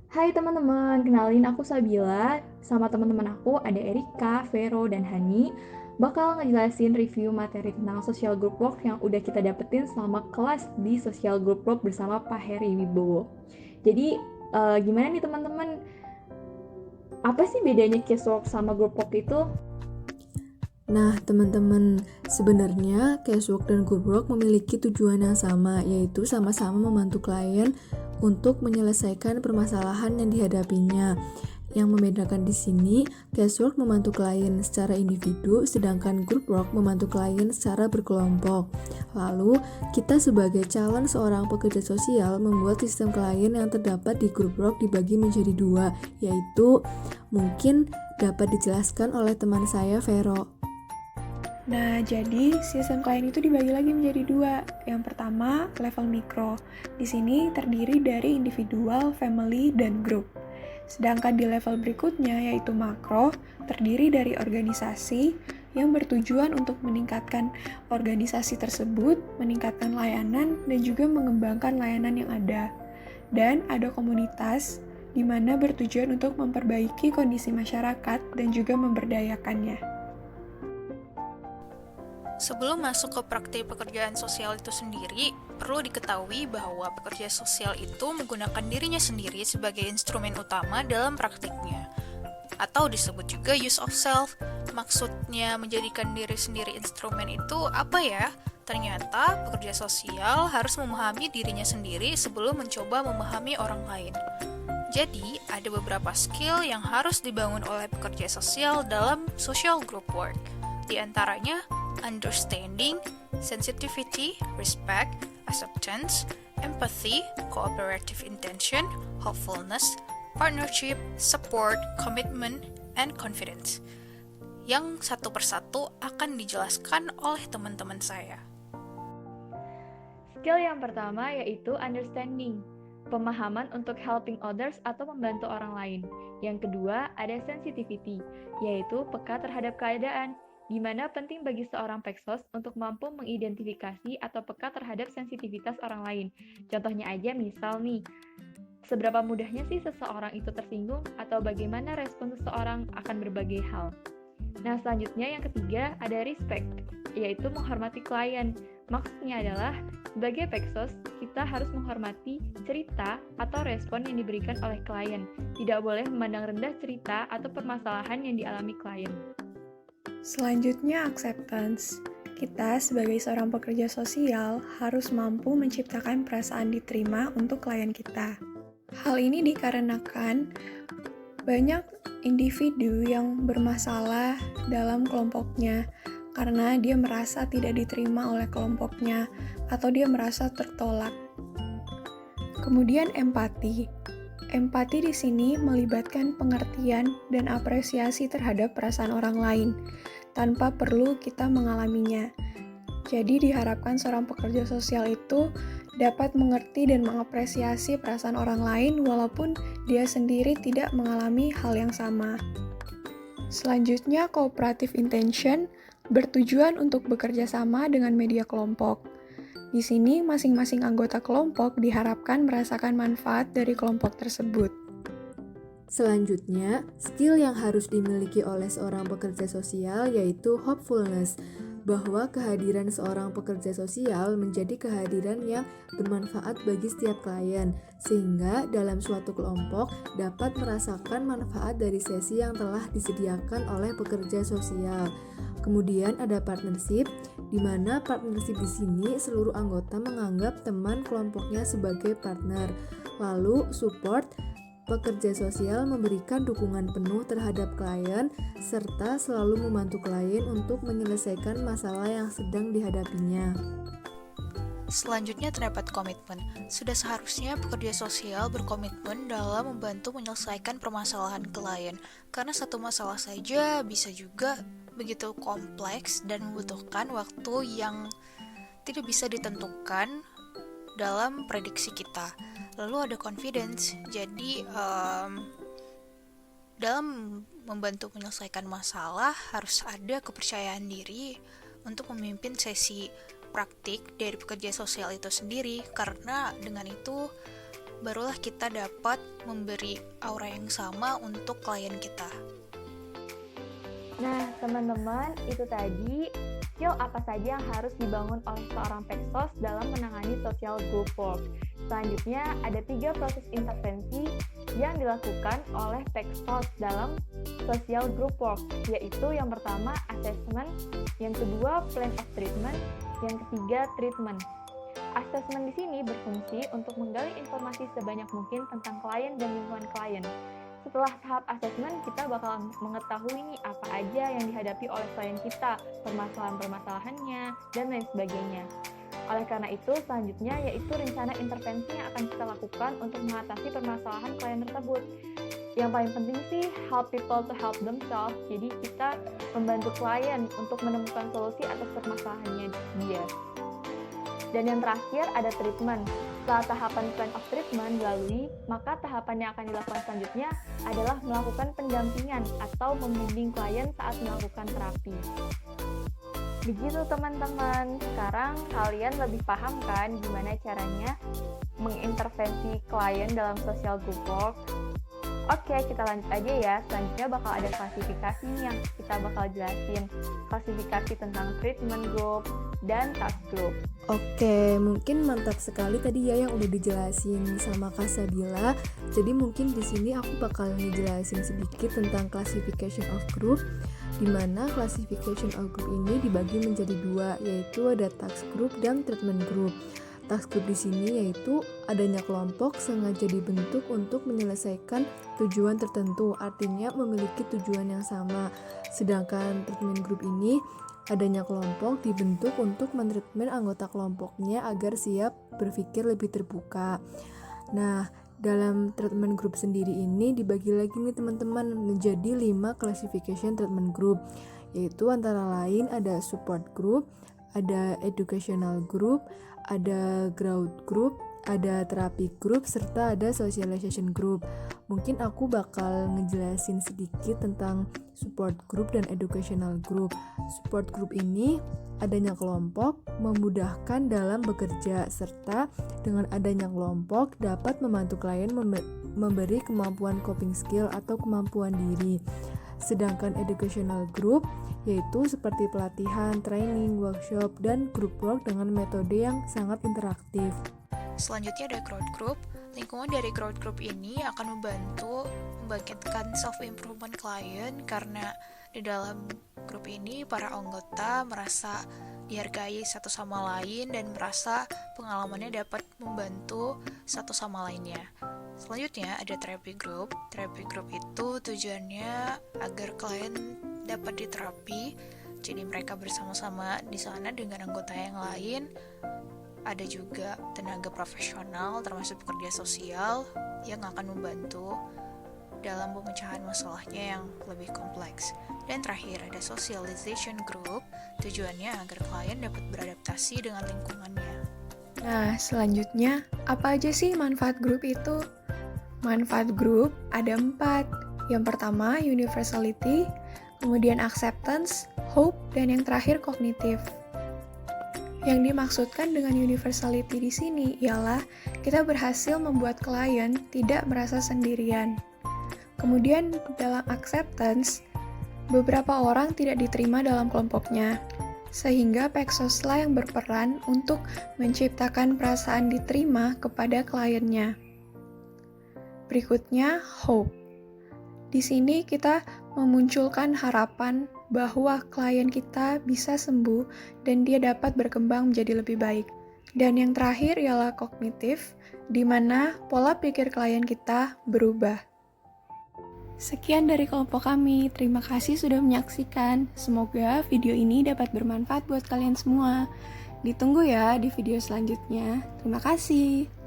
Hai teman-teman, kenalin aku Sabila. Sama teman-teman aku ada Erika, Vero, dan Hani. Bakal ngejelasin review materi tentang social group work yang udah kita dapetin selama kelas di social group work bersama Pak Heri Wibowo. Jadi, gimana nih teman-teman? Apa sih bedanya casework sama group work itu? Nah, teman-teman, sebenarnya casework dan group work memiliki tujuan yang sama, yaitu sama-sama membantu klien untuk menyelesaikan permasalahan yang dihadapinya. Yang membedakan di sini, casework membantu klien secara individu, sedangkan group work membantu klien secara berkelompok. Lalu, kita sebagai calon seorang pekerja sosial membuat sistem klien yang terdapat di group work dibagi menjadi dua, yaitu mungkin dapat dijelaskan oleh teman saya, Vero. Nah, jadi sistem klien itu dibagi lagi menjadi dua. Yang pertama, level mikro. Di sini terdiri dari individual, family, dan group. Sedangkan di level berikutnya, yaitu makro, terdiri dari organisasi yang bertujuan untuk meningkatkan organisasi tersebut, meningkatkan layanan, dan juga mengembangkan layanan yang ada. Dan ada komunitas, di mana bertujuan untuk memperbaiki kondisi masyarakat dan juga memberdayakannya. Sebelum masuk ke praktik pekerjaan sosial itu sendiri, perlu diketahui bahwa pekerja sosial itu menggunakan dirinya sendiri sebagai instrumen utama dalam praktiknya. Atau disebut juga use of self. Maksudnya menjadikan diri sendiri instrumen itu apa ya? Ternyata pekerja sosial harus memahami dirinya sendiri sebelum mencoba memahami orang lain. Jadi, ada beberapa skill yang harus dibangun oleh pekerja sosial dalam social group work. Di antaranya, understanding, sensitivity, respect, acceptance, empathy, cooperative intention, hopefulness, partnership, support, commitment, and confidence. Yang satu persatu akan dijelaskan oleh teman-teman saya. Skill yang pertama yaitu understanding, pemahaman untuk helping others atau membantu orang lain. Yang kedua ada sensitivity, yaitu peka terhadap keadaan, di mana penting bagi seorang peksos untuk mampu mengidentifikasi atau peka terhadap sensitivitas orang lain. Contohnya aja misal nih, seberapa mudahnya sih seseorang itu tersinggung atau bagaimana respon seseorang akan berbagai hal. Nah, selanjutnya yang ketiga ada respect, yaitu menghormati klien. Maksudnya adalah, sebagai peksos, kita harus menghormati cerita atau respon yang diberikan oleh klien. Tidak boleh memandang rendah cerita atau permasalahan yang dialami klien. Selanjutnya, acceptance. Kita sebagai seorang pekerja sosial harus mampu menciptakan perasaan diterima untuk klien kita. Hal ini dikarenakan banyak individu yang bermasalah dalam kelompoknya karena dia merasa tidak diterima oleh kelompoknya atau dia merasa tertolak. Kemudian empati. Empati di sini melibatkan pengertian dan apresiasi terhadap perasaan orang lain, tanpa perlu kita mengalaminya. Jadi diharapkan seorang pekerja sosial itu dapat mengerti dan mengapresiasi perasaan orang lain walaupun dia sendiri tidak mengalami hal yang sama. Selanjutnya, cooperative intention bertujuan untuk bekerja sama dengan media kelompok. Di sini, masing-masing anggota kelompok diharapkan merasakan manfaat dari kelompok tersebut. Selanjutnya, skill yang harus dimiliki oleh seorang pekerja sosial yaitu hopefulness, bahwa kehadiran seorang pekerja sosial menjadi kehadiran yang bermanfaat bagi setiap klien, sehingga dalam suatu kelompok dapat merasakan manfaat dari sesi yang telah disediakan oleh pekerja sosial. Kemudian ada partnership, di mana partnership di sini seluruh anggota menganggap teman kelompoknya sebagai partner. Lalu support, pekerja sosial memberikan dukungan penuh terhadap klien serta selalu membantu klien untuk menyelesaikan masalah yang sedang dihadapinya. Selanjutnya terdapat komitmen. Sudah seharusnya pekerja sosial berkomitmen dalam membantu menyelesaikan permasalahan klien, karena satu masalah saja bisa juga begitu kompleks dan membutuhkan waktu yang tidak bisa ditentukan dalam prediksi kita. Lalu ada confidence, jadi dalam membantu menyelesaikan masalah harus ada kepercayaan diri untuk memimpin sesi praktik dari pekerja sosial itu sendiri, karena dengan itu barulah kita dapat memberi aura yang sama untuk klien kita. Nah, teman-teman, itu tadi skill apa saja yang harus dibangun oleh seorang Peksos dalam menangani social group work. Selanjutnya, ada 3 proses intervensi yang dilakukan oleh Peksos dalam social group work, yaitu yang pertama assessment, yang kedua plan of treatment, yang ketiga treatment. Assessment di sini berfungsi untuk menggali informasi sebanyak mungkin tentang klien dan lingkungan klien. Setelah tahap assessment, kita bakal mengetahui nih apa aja yang dihadapi oleh klien kita, permasalahan-permasalahannya, dan lain sebagainya. Oleh karena itu, selanjutnya yaitu rencana intervensi yang akan kita lakukan untuk mengatasi permasalahan klien tersebut. Yang paling penting sih, help people to help themselves. Jadi kita membantu klien untuk menemukan solusi atas permasalahannya dia. Dan yang terakhir ada treatment. Setelah tahapan plan of treatment dilalui, maka tahapan yang akan dilakukan selanjutnya adalah melakukan pendampingan atau membimbing klien saat melakukan terapi. Begitu teman-teman, sekarang kalian lebih paham kan gimana caranya mengintervensi klien dalam social group work? Oke, kita lanjut aja ya. Selanjutnya bakal ada klasifikasi yang kita bakal jelasin. Klasifikasi tentang treatment group dan task group. Oke, mungkin mantap sekali tadi ya yang udah dijelasin sama Kak Sabila. Jadi mungkin di sini aku bakal ngejelasin sedikit tentang classification of group, di mana classification of group ini dibagi menjadi 2, yaitu ada task group dan treatment group. Task group di sini yaitu adanya kelompok sengaja dibentuk untuk menyelesaikan tujuan tertentu, artinya memiliki tujuan yang sama. Sedangkan treatment group ini adanya kelompok dibentuk untuk mentreatment anggota kelompoknya agar siap berpikir lebih terbuka. Nah, dalam treatment group sendiri ini dibagi lagi nih teman-teman menjadi 5 classification treatment group, yaitu antara lain ada support group, ada educational group, ada growth group, ada therapy group, serta ada socialization group. Mungkin aku bakal ngejelasin sedikit tentang support group dan educational group. Support group ini adanya kelompok memudahkan dalam bekerja, serta dengan adanya kelompok dapat membantu klien memberi kemampuan coping skill atau kemampuan diri. Sedangkan educational group yaitu seperti pelatihan, training, workshop, dan group work dengan metode yang sangat interaktif. Selanjutnya ada growth group. Lingkungan dari growth group ini akan membantu membangkitkan self-improvement klien karena di dalam grup ini para anggota merasa dihargai satu sama lain dan merasa pengalamannya dapat membantu satu sama lainnya. Selanjutnya ada therapy group. Therapy group itu tujuannya agar klien dapat diterapi, jadi mereka bersama-sama di sana dengan anggota yang lain. Ada juga tenaga profesional termasuk pekerja sosial yang akan membantu dalam pemecahan masalahnya yang lebih kompleks. Dan terakhir ada socialization group, tujuannya agar klien dapat beradaptasi dengan lingkungannya. Nah, selanjutnya, apa aja sih manfaat grup itu? Manfaat grup ada 4. Yang pertama, universality, kemudian acceptance, hope, dan yang terakhir kognitif. Yang dimaksudkan dengan universality di sini ialah kita berhasil membuat klien tidak merasa sendirian. Kemudian dalam acceptance, beberapa orang tidak diterima dalam kelompoknya, sehingga Peksoslah yang berperan untuk menciptakan perasaan diterima kepada kliennya. Berikutnya, hope. Di sini kita memunculkan harapan bahwa klien kita bisa sembuh dan dia dapat berkembang menjadi lebih baik. Dan yang terakhir ialah kognitif, di mana pola pikir klien kita berubah. Sekian dari kelompok kami, terima kasih sudah menyaksikan. Semoga video ini dapat bermanfaat buat kalian semua. Ditunggu ya di video selanjutnya. Terima kasih.